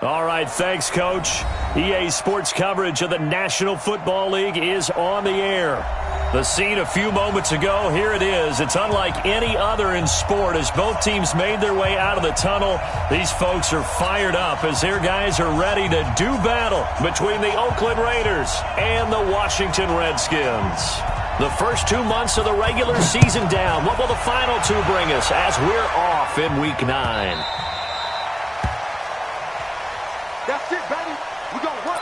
All right, thanks, Coach. EA Sports coverage of the National Football League is on the air. The scene a few moments ago, here it is. It's unlike any other in sport as both teams made their way out of the tunnel. These folks are fired up as their guys are ready to do battle between the Oakland Raiders and the Washington Redskins. The first 2 months of the regular season down. What will the final two bring us as we're off in Week 9? That's it, baby. We gonna work.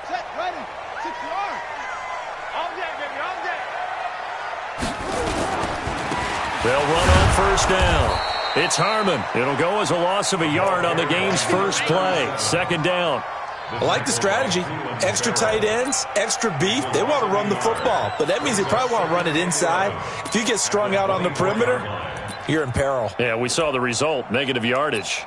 Set, ready. 6 yards. On deck, baby. On deck. They'll run on first down. It's Harmon. It'll go as a loss of a yard on the game's first play. Second down. I like the strategy. Extra tight ends, extra beef. They want to run the football, but that means they probably want to run it inside. If you get strung out on the perimeter, you're in peril. Yeah, we saw the result. Negative yardage.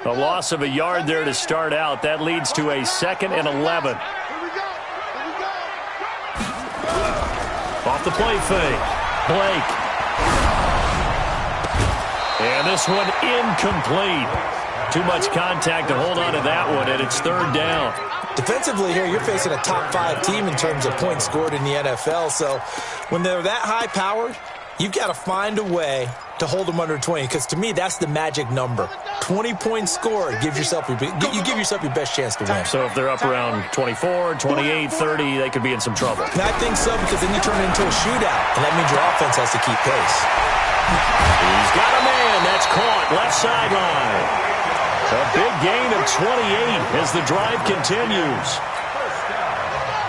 A loss of a yard there to start out. That leads to a 2nd and 11. Off the play fake. Blake. And this one incomplete. Too much contact to hold on to that one, and it's 3rd down. Defensively here, you're facing a top 5 team in terms of points scored in the NFL. So when they're that high-powered, you've got to find a way to hold them under 20, because to me, that's the magic number. 20 points scored, you give yourself your best chance to win. So if they're up around 24, 28, 30, they could be in some trouble. And I think so, because then you turn it into a shootout, and that means your offense has to keep pace. He's got a man. That's caught. Left sideline. A big gain of 28 as the drive continues.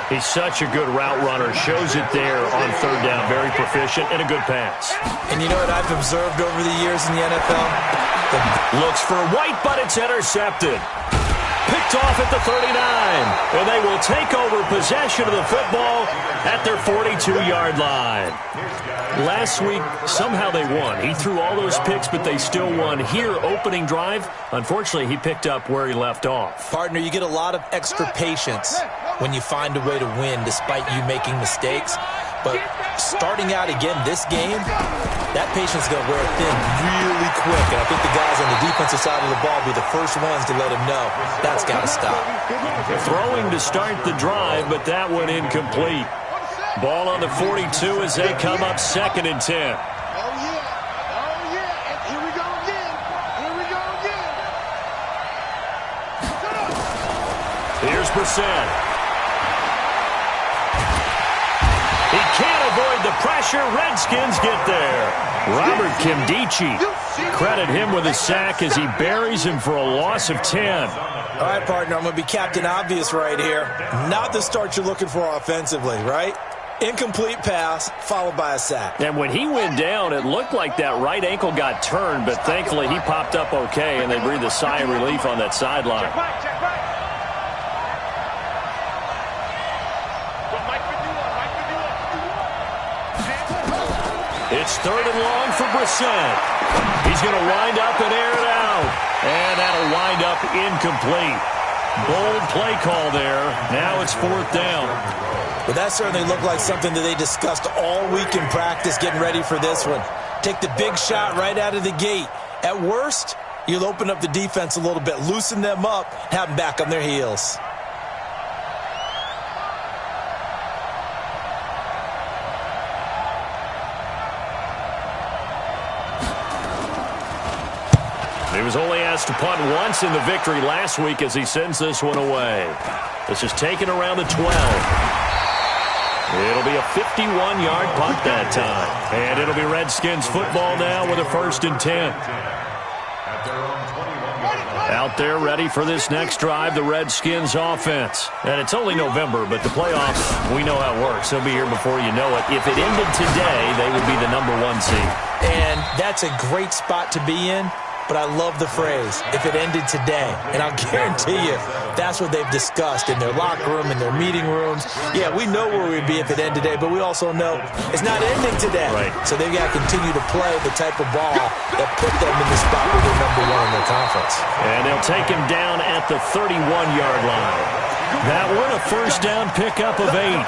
He's such a good route runner. Shows it there on 3rd down. Very proficient and a good pass. And you know what I've observed over the years in the NFL? Looks for White, but it's intercepted. Picked off at the 39. And they will take over possession of the football at their 42-yard line. Last week, somehow they won. He threw all those picks, but they still won. Here, opening drive, unfortunately, he picked up where he left off. Partner, you get a lot of extra patience when you find a way to win despite you making mistakes. But starting out again this game, that patience is going to wear thin really quick. And I think the guys on the defensive side of the ball will be the first ones to let him know that's got to stop. Throwing to start the drive, but that one incomplete. Ball on the 42 as they come up 2nd and 10. Oh, yeah. And here we go again. Here's Brissett. He can't avoid the pressure. Redskins get there. Robert Kimdichie. Credit him with a sack as he buries him for a loss of 10. All right, partner, I'm going to be Captain Obvious right here. Not the start you're looking for offensively, right? Incomplete pass, followed by a sack. And when he went down, it looked like that right ankle got turned, but thankfully he popped up okay, and they breathed a sigh of relief on that sideline. It's 3rd and long for Brissett. He's going to wind up and air it out. And that'll wind up incomplete. Bold play call there. Now it's 4th down. But that certainly looked like something that they discussed all week in practice getting ready for this one. Take the big shot right out of the gate. At worst, you'll open up the defense a little bit, loosen them up, have them back on their heels. He was only asked to punt once in the victory last week as he sends this one away. This is taken around the 12. It'll be a 51-yard punt that time. And it'll be Redskins football now with a 1st and 10. At their own 21. Out there ready for this next drive, the Redskins offense. And it's only November, but the playoffs, we know how it works. They'll be here before you know it. If it ended today, they would be the #1 seed. And that's a great spot to be in. But I love the phrase, if it ended today. And I'll guarantee you, that's what they've discussed in their locker room, in their meeting rooms. Yeah, we know where we'd be if it ended today, but we also know it's not ending today. Right. So they've got to continue to play the type of ball that put them in the spot where they're #1 in their conference. And they'll take him down at the 31-yard line. That one, a first down pickup of 8.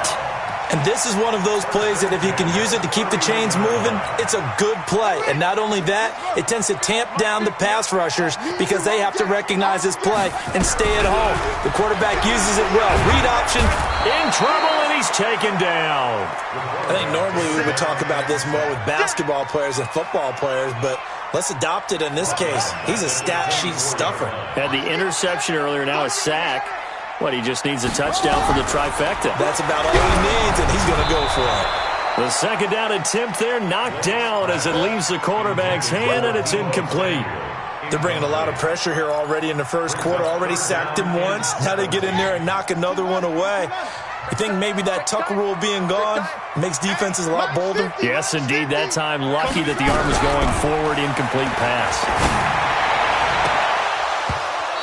And this is one of those plays that if you can use it to keep the chains moving, it's a good play. And not only that, it tends to tamp down the pass rushers because they have to recognize this play and stay at home. The quarterback uses it well. Read option. In trouble, and he's taken down. I think normally we would talk about this more with basketball players and football players, but let's adopt it in this case. He's a stat sheet stuffer. Had the interception earlier, now a sack. What, he just needs a touchdown for the trifecta. That's about all he needs, and he's going to go for it. The second down attempt there knocked down as it leaves the quarterback's hand, and it's incomplete. They're bringing a lot of pressure here already in the first quarter. Already sacked him once. Now they get in there and knock another one away. You think maybe that Tucker rule being gone makes defenses a lot bolder? Yes, indeed. That time, lucky that the arm was going forward, incomplete pass.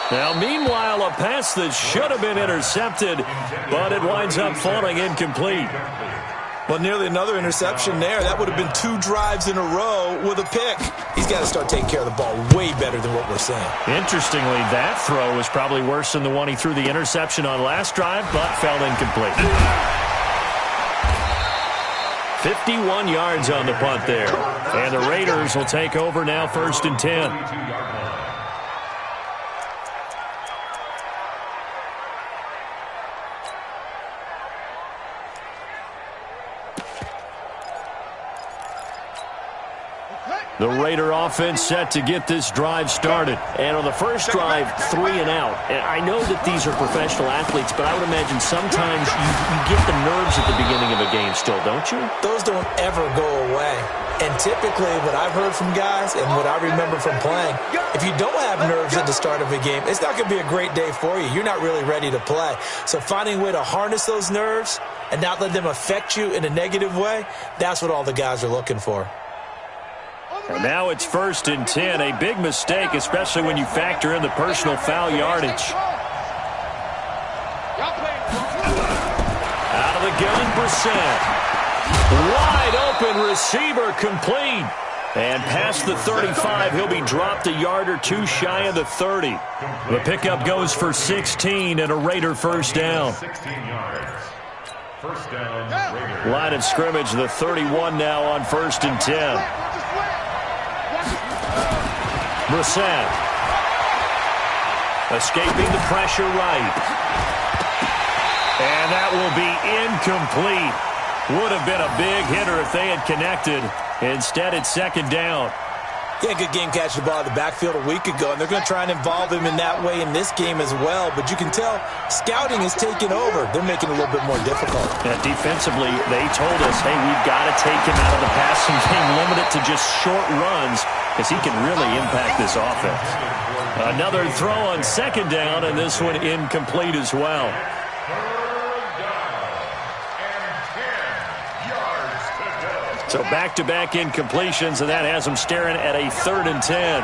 Now, meanwhile, a pass that should have been intercepted, but it winds up falling incomplete. Well, nearly another interception there. That would have been 2 drives in a row with a pick. He's got to start taking care of the ball way better than what we're seeing. Interestingly, that throw was probably worse than the one he threw the interception on last drive, but fell incomplete. 51 yards on the punt there. And the Raiders will take over now, 1st and 10. The Raider offense set to get this drive started. And on the first drive, 3 and out. And I know that these are professional athletes, but I would imagine sometimes you get the nerves at the beginning of a game still, don't you? Those don't ever go away. And typically, what I've heard from guys and what I remember from playing, if you don't have nerves at the start of a game, it's not going to be a great day for you. You're not really ready to play. So finding a way to harness those nerves and not let them affect you in a negative way, that's what all the guys are looking for. And now it's 1st and 10. A big mistake, especially when you factor in the personal foul yardage. Out of the gun, Brissett. Wide open receiver, complete. And past the 35, he'll be dropped a yard or 2 shy of the 30. The pickup goes for 16 and a Raider first down. 16 yards. First down, Raiders. Line of scrimmage, the 31 now on 1st and 10. Brissett. Escaping the pressure right. And that will be incomplete. Would have been a big hitter if they had connected. Instead, it's 2nd down. Yeah, good game catching the ball at the backfield a week ago, and they're going to try and involve him in that way in this game as well. But you can tell scouting is taking over. They're making it a little bit more difficult. Yeah, defensively, they told us, hey, we've got to take him out of the passing game, limit it to just short runs, because he can really impact this offense. Another throw on 2nd down, and this one incomplete as well. So back-to-back incompletions, and that has them staring at a 3rd and 10.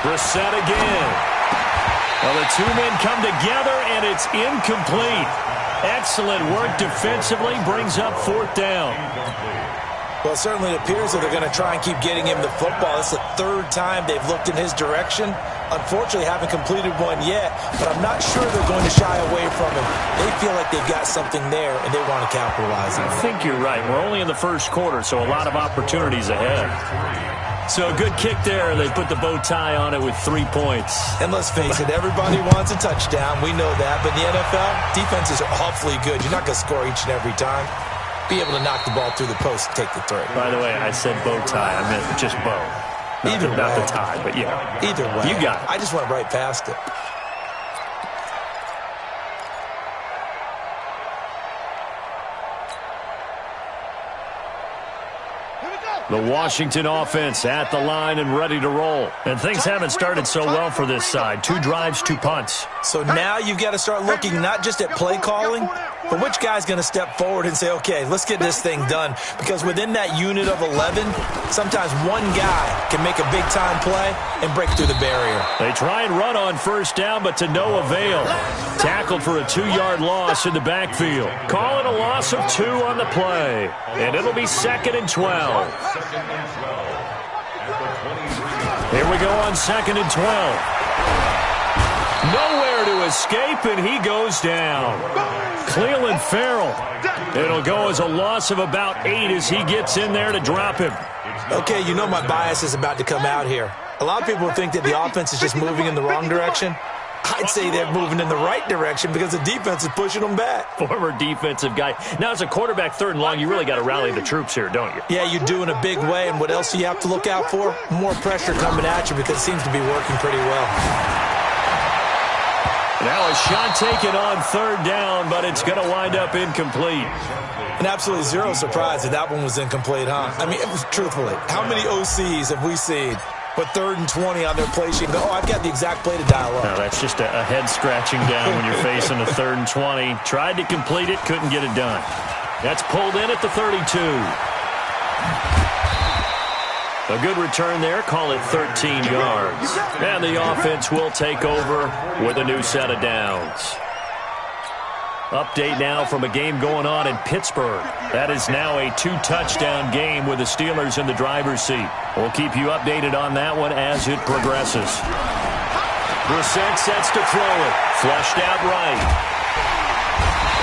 Brissett again. Well, the 2 men come together, and it's incomplete. Excellent work defensively, brings up 4th down. Well, it certainly appears that they're going to try and keep getting him the football. It's the 3rd time they've looked in his direction. Unfortunately, haven't completed one yet, but I'm not sure they're going to shy away from him. They feel like they've got something there, and they want to capitalize on it. I think you're right. We're only in the first quarter, so a lot of opportunities ahead. So a good kick there. They put the bow tie on it with 3 points. And let's face it, everybody wants a touchdown. We know that. But in the NFL, defenses are awfully good. You're not going to score each and every time. Be able to knock the ball through the post and take the throw. By the way, I said bow tie. I meant just bow. Not the tie, but yeah. Either way. You got it. I just went right past it. The Washington offense at the line and ready to roll. And things haven't started so well for this side. 2 drives, 2 punts. So now you've got to start looking not just at play calling, but which guy's going to step forward and say, okay, let's get this thing done. Because within that unit of 11, sometimes one guy can make a big-time play and break through the barrier. They try and run on first down, but to no avail. Tackled for a 2-yard loss in the backfield. Call it a loss of 2 on the play. And it'll be 2nd and 12. Here we go on 2nd and 12. Nowhere to escape, and he goes down. Cleveland Farrell. It'll go as a loss of about 8 as he gets in there to drop him. Okay, you know my bias is about to come out here. A lot of people think that the offense is just moving in the wrong direction. I'd say they're moving in the right direction because the defense is pushing them back. Former defensive guy. Now, as a quarterback, 3rd and long, you really got to rally the troops here, don't you? Yeah, you do in a big way. And what else do you have to look out for? More pressure coming at you because it seems to be working pretty well. Now a shot taken on 3rd down, but it's going to wind up incomplete. And absolutely zero surprise that one was incomplete, huh? I mean, truthfully, how many OCs have we seen with 3rd and 20 on their play sheet? Oh, I've got the exact play to dial up. No, that's just a head scratching down when you're facing a 3rd and 20. Tried to complete it, couldn't get it done. That's pulled in at the 32. A good return there, call it 13 yards. And the offense will take over with a new set of downs. Update now from a game going on in Pittsburgh. That is now a 2-touchdown game with the Steelers in the driver's seat. We'll keep you updated on that one as it progresses. Brissett sets to throw it. Flushed out right.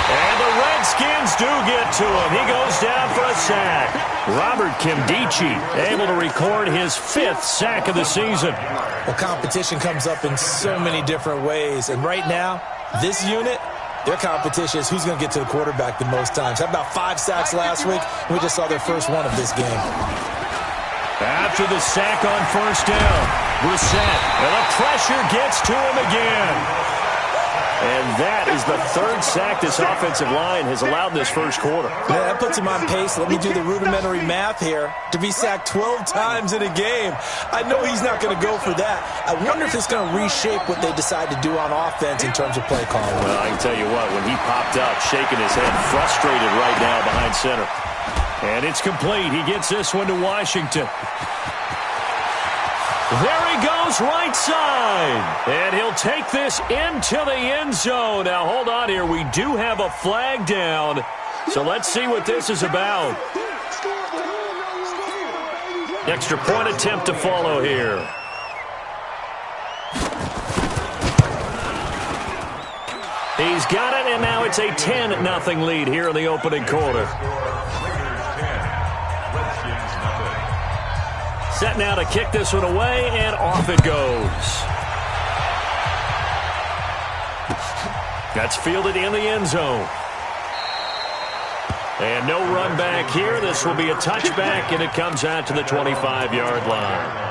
And the Redskins do get to him. He goes down for a sack. Robert Kimdichie able to record his 5th sack of the season. Well, competition comes up in so many different ways. And right now, this unit, their competition is who's going to get to the quarterback the most times. How about 5 sacks last week? We just saw their first one of this game. After the sack on first down, Brissett, and the pressure gets to him again. And that is the 3rd sack this offensive line has allowed this first quarter. Yeah, that puts him on pace. Let me do the rudimentary math here. To be sacked 12 times in a game, I know he's not going to go for that. I wonder if it's going to reshape what they decide to do on offense in terms of play calling. Well, I can tell you what, when he popped up, shaking his head, frustrated right now behind center. And it's complete. He gets this one to Washington. There he goes, right side. And he'll take this into the end zone. Now, hold on here. We do have a flag down. So let's see what this is about. Extra point attempt to follow here. He's got it, and now it's a 10-0 lead here in the opening quarter. Set now to kick this one away, and off it goes. That's fielded in the end zone. And no run back here. This will be a touchback, and it comes out to the 25-yard line.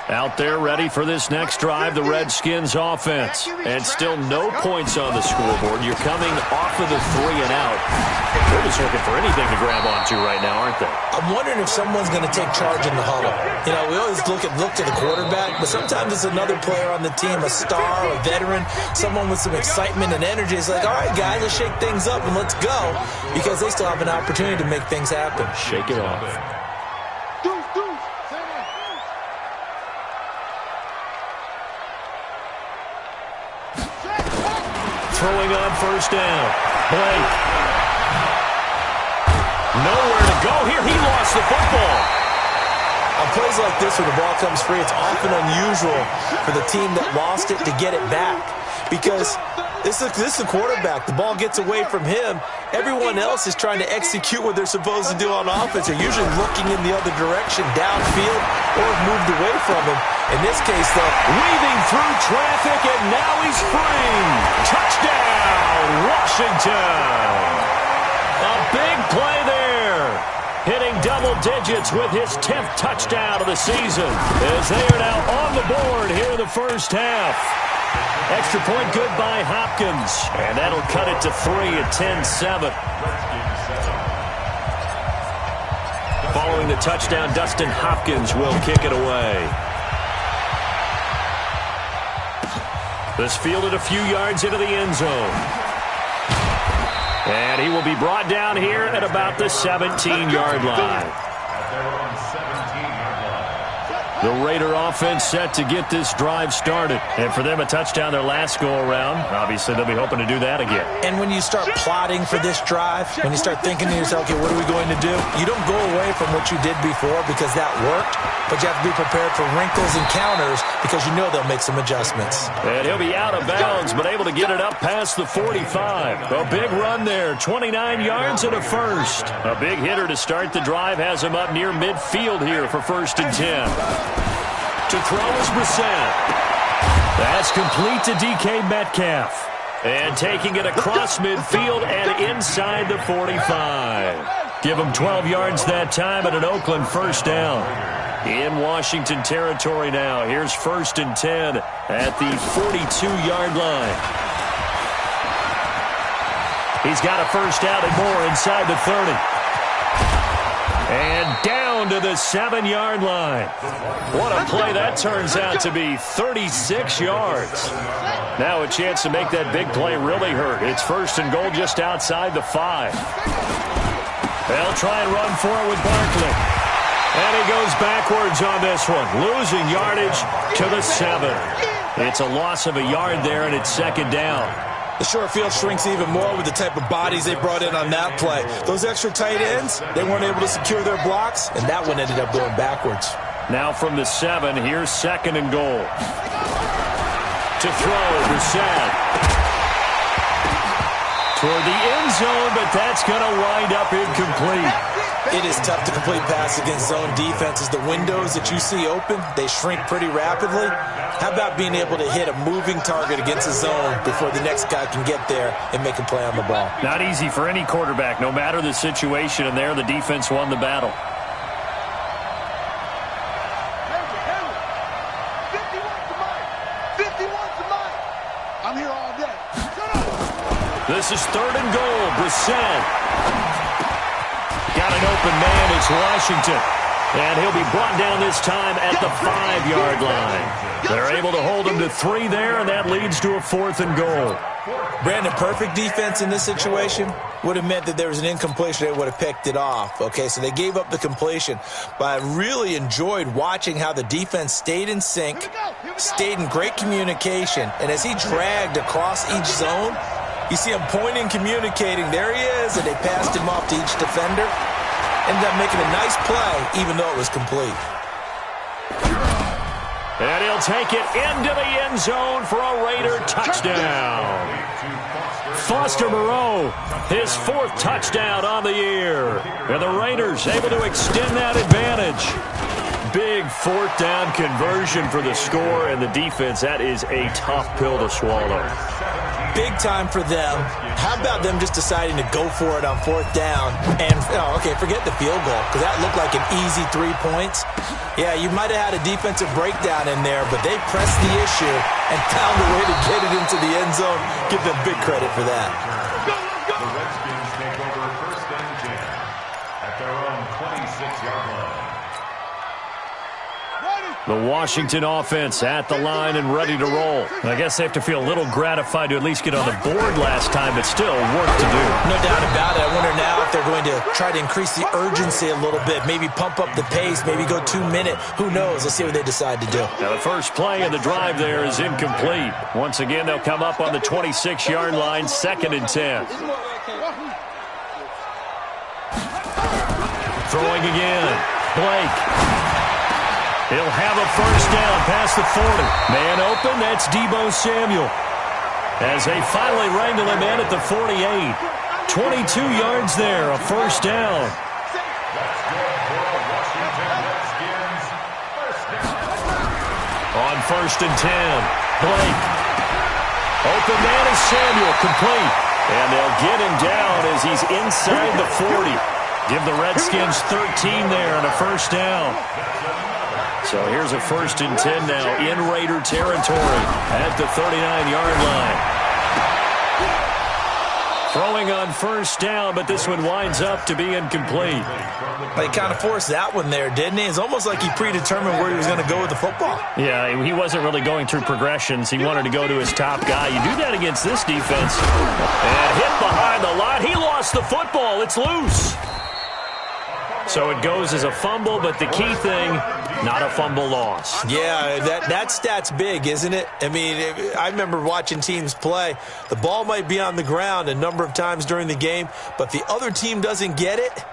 Out there ready for this next drive, the Redskins offense. And still no points on the scoreboard. You're coming off of the 3 and out. They're just looking for anything to grab onto right now, aren't they? I'm wondering if someone's going to take charge in the huddle. You know, we always look to the quarterback, but sometimes it's another player on the team, a star, a veteran, someone with some excitement and energy. It's like, all right, guys, let's shake things up and let's go, because they still have an opportunity to make things happen. Shake it off. Throwing on first down. Blake. Nowhere to go here. He lost the football. On plays like this where the ball comes free, it's often unusual for the team that lost it to get it back. Because this is a quarterback. The ball gets away from him. Everyone else is trying to execute what they're supposed to do on offense. They're usually looking in the other direction, downfield, or moved away from him. In this case, though, weaving through traffic, and now he's free. Touchdown, Washington. A big play there. Hitting double digits with his 10th touchdown of the season, as they are now on the board here in the first half. Extra point good by Hopkins. And that'll cut it to 3 at 10-7. Following the touchdown, Dustin Hopkins will kick it away. This fielded a few yards into the end zone. And he will be brought down here at about the 17-yard line. The Raider offense set to get this drive started. And for them, a touchdown their last go-around. Obviously, they'll be hoping to do that again. And when you start plotting for this drive, when you start thinking to yourself, okay, what are we going to do? You don't go away from what you did before because that worked, but you have to be prepared for wrinkles and counters because you know they'll make some adjustments. And he'll be out of bounds, but able to get it up past the 45. A big run there, 29 yards and a first. A big hitter to start the drive has him up near midfield here for 1st and 10. To throw is Brissett. That's complete to DK Metcalf. And taking it across midfield and inside the 45. Give him 12 yards that time and an Oakland first down. In Washington territory now. Here's 1st and 10 at the 42-yard line. He's got a first out and more inside the 30. And down to the 7-yard line. What a play that turns out to be, 36 yards. Now a chance to make that big play really hurt. It's 1st and goal just outside the 5. They'll try and run for it with Barkley. And he goes backwards on this one, losing yardage to the 7. It's a loss of a yard there, and it's 2nd down. The short field shrinks even more with the type of bodies they brought in on that play. Those extra tight ends, they weren't able to secure their blocks, and that one ended up going backwards. Now from the 7, here's 2nd and goal. To throw, Brissett. Toward the end zone, but that's going to wind up incomplete. It is tough to complete pass against zone defenses. The windows that you see open, they shrink pretty rapidly. How about being able to hit a moving target against a zone before the next guy can get there and make a play on the ball? Not easy for any quarterback, no matter the situation, and there the defense won the battle. 51 to mine. I'm here all day. This is 3rd and goal. Brissett. Got an open man. It's Washington. And he'll be brought down this time at the 5-yard line. They're able to hold him to 3 there, and that leads to a 4th and goal. Brandon, perfect defense in this situation would have meant that there was an incompletion. They would have picked it off. Okay, so they gave up the completion. But I really enjoyed watching how the defense stayed in sync, stayed in great communication. And as he dragged across each zone, you see him pointing, communicating. There he is, and they passed him off to each defender. Ended up making a nice play, even though it was complete. And he'll take it into the end zone for a Raider touchdown. Foster Moreau, his 4th touchdown on the year. And the Raiders able to extend that advantage. Big 4th down conversion for the score, and the defense, that is a tough pill to swallow. Big time for them. How about them just deciding to go for it on 4th down? And, okay, forget the field goal, because that looked like an easy 3 points. Yeah, you might have had a defensive breakdown in there, but they pressed the issue and found a way to get it into the end zone. Give them big credit for that. The Redskins take over 1st and 10 at their own 26-yard line. The Washington offense at the line and ready to roll. I guess they have to feel a little gratified to at least get on the board last time, but still work to do. No doubt about it. I wonder now if they're going to try to increase the urgency a little bit, maybe pump up the pace, maybe go 2-minute. Who knows? Let's see what they decide to do. Now the first play of the drive there is incomplete. Once again, they'll come up on the 26-yard line, 2nd and 10. Throwing again. Blake. He'll have a first down past the 40. Man open, that's Deebo Samuel. As they finally wrangle him in at the 48. 22 yards there, a first down. On 1st and 10, Blake. Open man is Samuel, complete. And they'll get him down as he's inside the 40. Give the Redskins 13 there and a first down. So here's a 1st and 10 now in Raider territory at the 39-yard line. Throwing on 1st down, but this one winds up to be incomplete. He kind of forced that one there, didn't he? It's almost like he predetermined where he was going to go with the football. Yeah, he wasn't really going through progressions. He wanted to go to his top guy. You do that against this defense. And hit behind the line. He lost the football. It's loose. So it goes as a fumble, but the key thing, not a fumble loss. Yeah, that stat's big, isn't it? I mean, I remember watching teams play. The ball might be on the ground a number of times during the game, but the other team doesn't get it.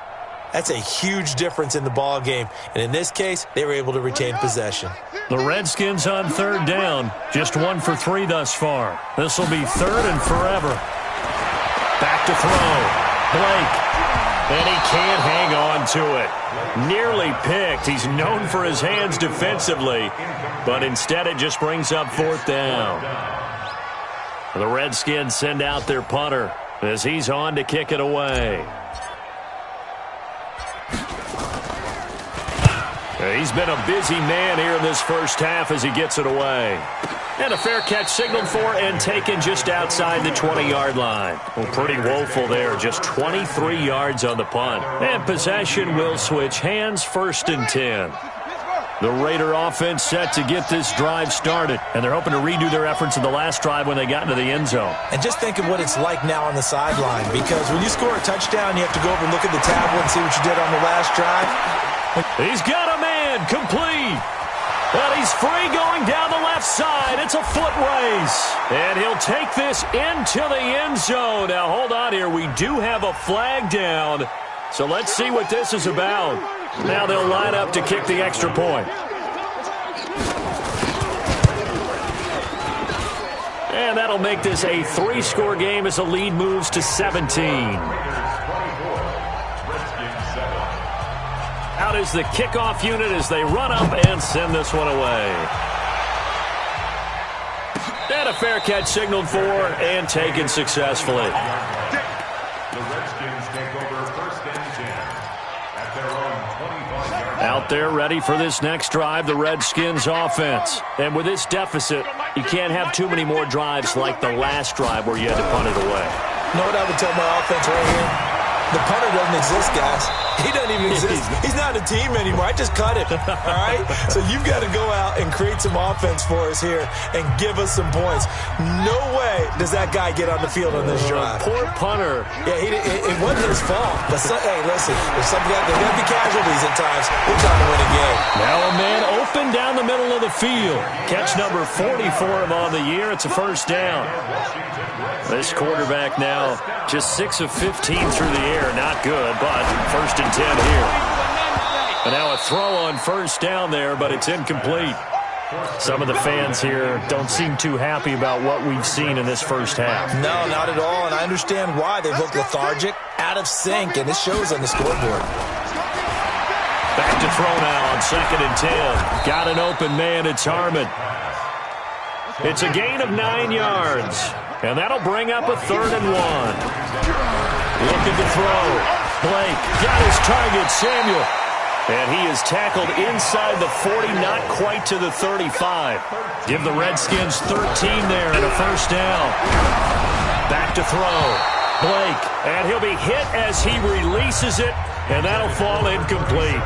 That's a huge difference in the ball game. And in this case, they were able to retain possession. The Redskins on 3rd down. Just 1 for 3 thus far. This will be 3rd and forever. Back to throw. Blake. And he can't hang on to it. Nearly picked. He's known for his hands defensively, but instead it just brings up 4th down. The Redskins send out their punter as he's on to kick it away. He's been a busy man here in this first half as he gets it away. And a fair catch signaled for and taken just outside the 20-yard line. Well, pretty woeful there. Just 23 yards on the punt. And possession will switch hands, 1st and 10. The Raider offense set to get this drive started. And they're hoping to redo their efforts in the last drive when they got into the end zone. And just think of what it's like now on the sideline. Because when you score a touchdown, you have to go over and look at the tablet and see what you did on the last drive. He's got a man, complete. But he's free going down the left side. It's a foot race. And he'll take this into the end zone. Now, hold on here. We do have a flag down. So let's see what this is about. Now they'll line up to kick the extra point. And that'll make this a 3-score game as the lead moves to 17. Out is the kickoff unit as they run up and send this one away. And a fair catch signaled for and taken successfully. The Redskins take over 1st and 10 at their own 25-yard line. Out there ready for this next drive, the Redskins offense. And with this deficit, you can't have too many more drives like the last drive where you had to punt it away. You know what I would tell my offense right here? The punter doesn't exist, guys. He doesn't even exist. He's not a team anymore. I just cut it, all right? So you've got to go out and create some offense for us here and give us some points. No way does that guy get on the field on this drive. Poor punter. Yeah, it wasn't his fault. But hey, listen, there's going to be casualties at times. We're trying to win a game. Now a man open down the middle of the field. Catch number 40 for him on the year. It's a 1st down. This quarterback now just 6 of 15 through the air. Not good, but 1st and 10 here. And now a throw on 1st down there, but it's incomplete. Some of the fans here don't seem too happy about what we've seen in this first half. No, not at all, and I understand why. They look lethargic, out of sync, and it shows on the scoreboard. Back to throw now on 2nd and 10. Got an open man. It's Harmon. It's a gain of 9 yards. And that'll bring up a 3rd and 1. Looking to throw. Blake got his target, Samuel. And he is tackled inside the 40, not quite to the 35. Give the Redskins 13 there and a 1st down. Back to throw. Blake, and he'll be hit as he releases it, and that'll fall incomplete.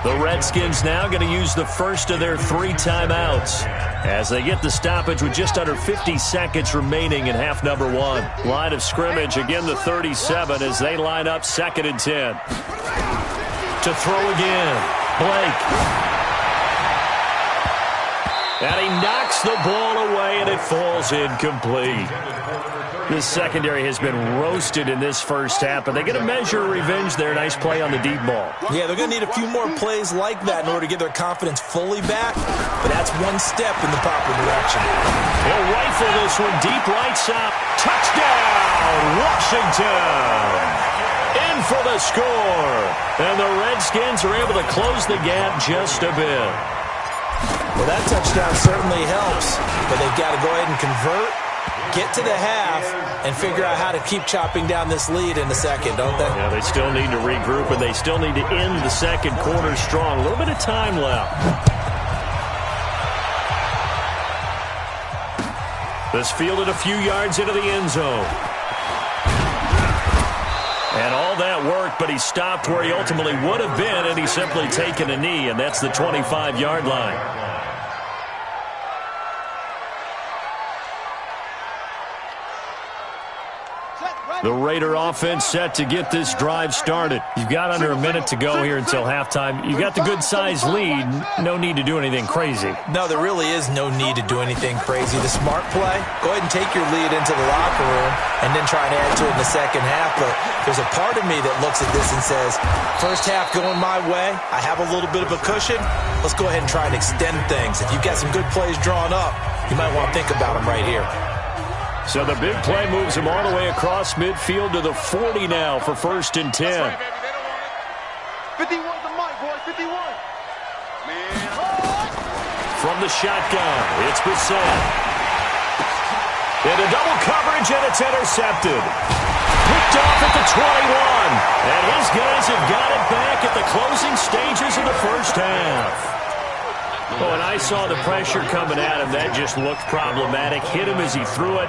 The Redskins now going to use the first of their 3 timeouts as they get the stoppage with just under 50 seconds remaining in half number 1. Line of scrimmage, again the 37 as they line up 2nd and 10. To throw again, Blake. And he knocks the ball away and it falls incomplete. This secondary has been roasted in this first half, but they get a measure of revenge there. Nice play on the deep ball. Yeah, they're going to need a few more plays like that in order to get their confidence fully back, but that's one step in the proper direction. He'll rifle this one deep right side. Touchdown, Washington! In for the score. And the Redskins are able to close the gap just a bit. Well, that touchdown certainly helps, but they've got to go ahead and convert, get to the half, and figure out how to keep chopping down this lead in the second, don't they? Yeah, they still need to regroup, and they still need to end the second quarter strong. A little bit of time left. This fielded a few yards into the end zone. And all that worked, but he stopped where he ultimately would have been, and he's simply taken a knee, and that's the 25-yard line. The Raider offense set to get this drive started. You've got under a minute to go here until halftime. You've got the good-sized lead. No need to do anything crazy. No, there really is no need to do anything crazy. The smart play, go ahead and take your lead into the locker room and then try and add to it in the second half. But there's a part of me that looks at this and says, first half going my way, I have a little bit of a cushion. Let's go ahead and try and extend things. If you've got some good plays drawn up, you might want to think about them right here. So the big play moves him all the way across midfield to the 40 now for 1st and 10. 51's the mic, boys. 51. From the shotgun, it's Brissett. Into double coverage, and it's intercepted. Picked off at the 21. And his guys have got it back at the closing stages of the first half. Oh, and I saw the pressure coming at him. That just looked problematic. Hit him as he threw it.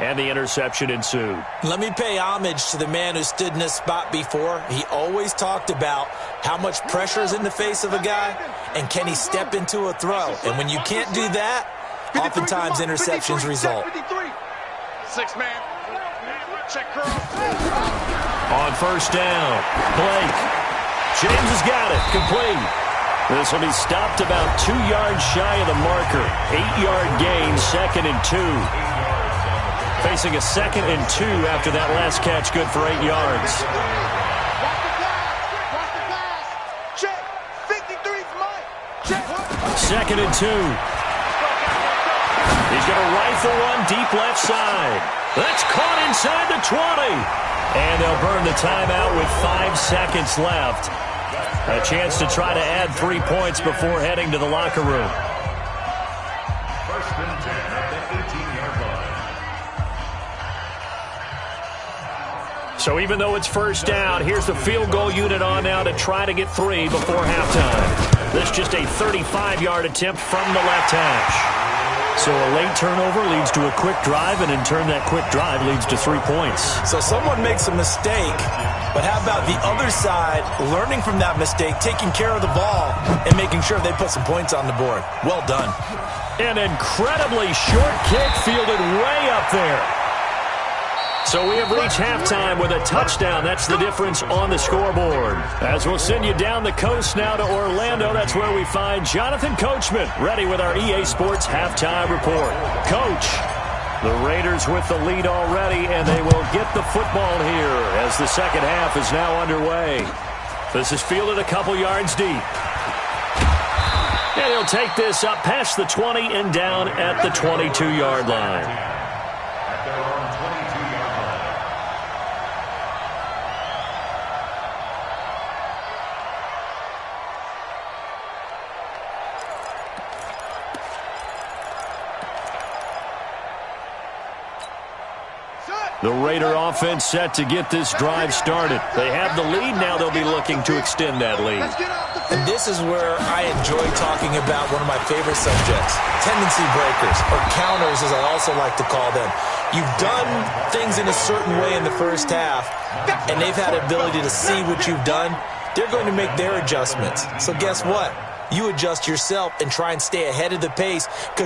And the interception ensued. Let me pay homage to the man who stood in this spot before. He always talked about how much pressure is in the face of a guy and can he step into a throw. And when you can't do that, oftentimes interceptions result. 6-man. Check curl. On 1st down, Blake. James has got it. Complete. This will be stopped about 2 yards shy of the marker. 8-yard gain, 2nd and 2. Facing a 2nd and 2 after that last catch, good for 8 yards. Check. 53's Mike. Check. 2nd and 2. He's going to rifle one deep left side. That's caught inside the 20. And they'll burn the timeout with 5 seconds left. A chance to try to add 3 points before heading to the locker room. 1st and 10 at the 18-yard line. So even though it's 1st down, here's the field goal unit on now to try to get 3 before halftime. This just a 35-yard attempt from the left hash. So a late turnover leads to a quick drive, and in turn that quick drive leads to 3 points. So someone makes a mistake, but how about the other side learning from that mistake, taking care of the ball, and making sure they put some points on the board? Well done. An incredibly short kick fielded way up there. So we have reached halftime with a touchdown. That's the difference on the scoreboard. As we'll send you down the coast now to Orlando, that's where we find Jonathan Coachman ready with our EA Sports halftime report. Coach, the Raiders with the lead already, and they will get the football here as the second half is now underway. This is fielded a couple yards deep. And he'll take this up past the 20 and down at the 22-yard line. The Raider offense set to get this drive started. They have the lead. Now they'll be looking to extend that lead. And this is where I enjoy talking about one of my favorite subjects, tendency breakers, or counters as I also like to call them. You've done things in a certain way in the first half, and they've had the ability to see what you've done. They're going to make their adjustments. So guess what? You adjust yourself and try and stay ahead of the pace because